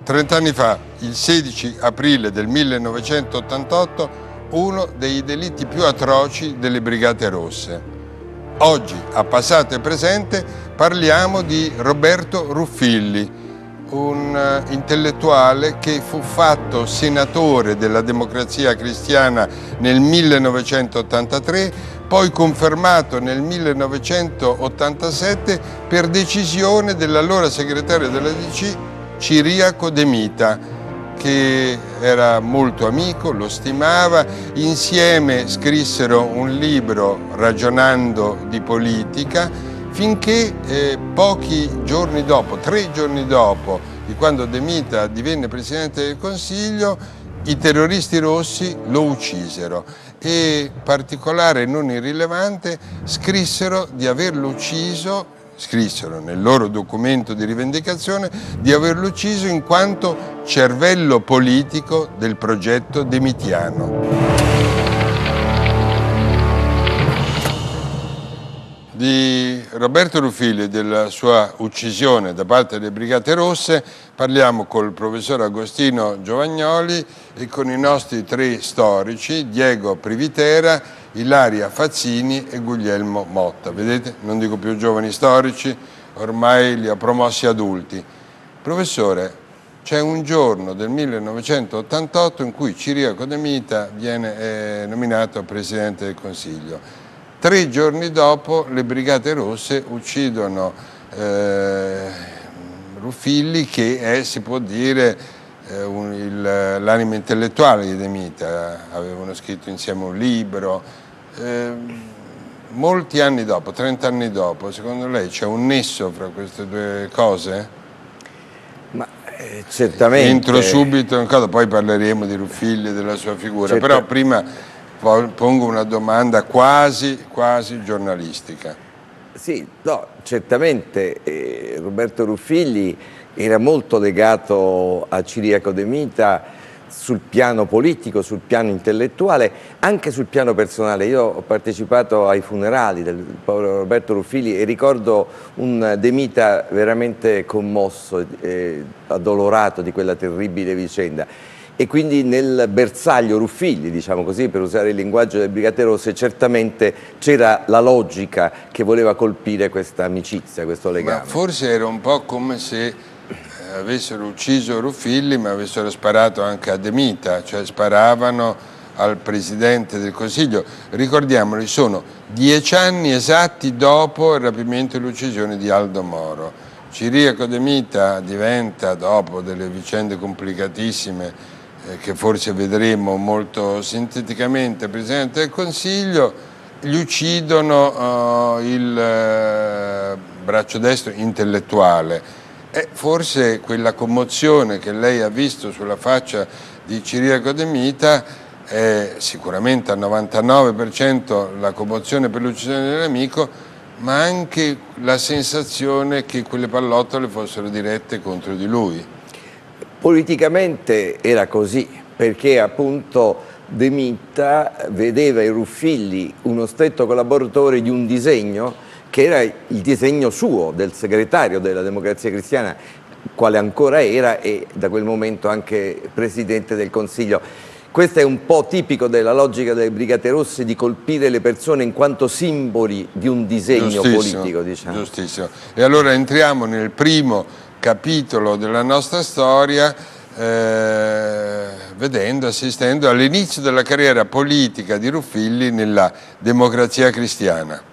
30 anni fa, il 16 aprile del 1988, uno dei delitti più atroci delle Brigate Rosse. Oggi, a passato e presente, parliamo di Roberto Ruffilli, un intellettuale che fu fatto senatore della Democrazia Cristiana nel 1983, poi confermato nel 1987 per decisione dell'allora segretario della DC Ciriaco De Mita, che era molto amico, lo stimava. Insieme scrissero un libro ragionando di politica, finché pochi giorni dopo, 3 giorni dopo di quando De Mita divenne Presidente del Consiglio, i terroristi rossi lo uccisero e, particolare non irrilevante, scrissero di averlo ucciso, scrissero nel loro documento di rivendicazione di averlo ucciso in quanto cervello politico del progetto demitiano. Di Roberto Ruffilli e della sua uccisione da parte delle Brigate Rosse parliamo col professor Agostino Giovagnoli e con i nostri 3 storici, Diego Privitera, Ilaria Fazzini e Guglielmo Motta. Vedete, non dico più giovani storici, ormai li ha promossi adulti. Professore, c'è un giorno del 1988 in cui Ciriaco De Mita viene nominato Presidente del Consiglio. 3 giorni dopo le Brigate Rosse uccidono Ruffilli, che è, si può dire, l'anima intellettuale di De Mita. Avevano scritto insieme un libro. Molti anni dopo, 30 anni dopo, secondo lei c'è un nesso fra queste 2 cose? Ma certamente. Entro subito in cosa, poi parleremo di Ruffilli e della sua figura, però prima pongo una domanda quasi giornalistica. Sì, no, certamente Roberto Ruffilli era molto legato a Ciriaco De Mita sul piano politico, sul piano intellettuale, anche sul piano personale. Io ho partecipato ai funerali del povero Roberto Ruffilli e ricordo un De Mita veramente commosso e addolorato di quella terribile vicenda. E quindi nel bersaglio Ruffilli, diciamo così, per usare il linguaggio delle Brigate Rosse, certamente c'era la logica che voleva colpire questa amicizia, questo legame. Ma forse era un po' come se avessero ucciso Ruffilli ma avessero sparato anche a De Mita, cioè sparavano al Presidente del Consiglio. Ricordiamoli, sono 10 anni esatti dopo il rapimento e l'uccisione di Aldo Moro. Ciriaco De Mita diventa, dopo delle vicende complicatissime, che forse vedremo molto sinteticamente, Presidente del Consiglio. Gli uccidono il braccio destro intellettuale e forse quella commozione che lei ha visto sulla faccia di Ciriaco De Mita è sicuramente al 99% la commozione per l'uccisione dell'amico, ma anche la sensazione che quelle pallottole fossero dirette contro di lui. Politicamente era così, perché appunto De Mita vedeva in Ruffilli uno stretto collaboratore di un disegno che era il disegno suo, del segretario della Democrazia Cristiana, quale ancora era, e da quel momento anche Presidente del Consiglio. Questo è un po' tipico della logica delle Brigate Rosse, di colpire le persone in quanto simboli di un disegno politico, diciamo. Giustissimo. E allora entriamo nel primo capitolo della nostra storia, assistendo all'inizio della carriera politica di Ruffilli nella Democrazia Cristiana.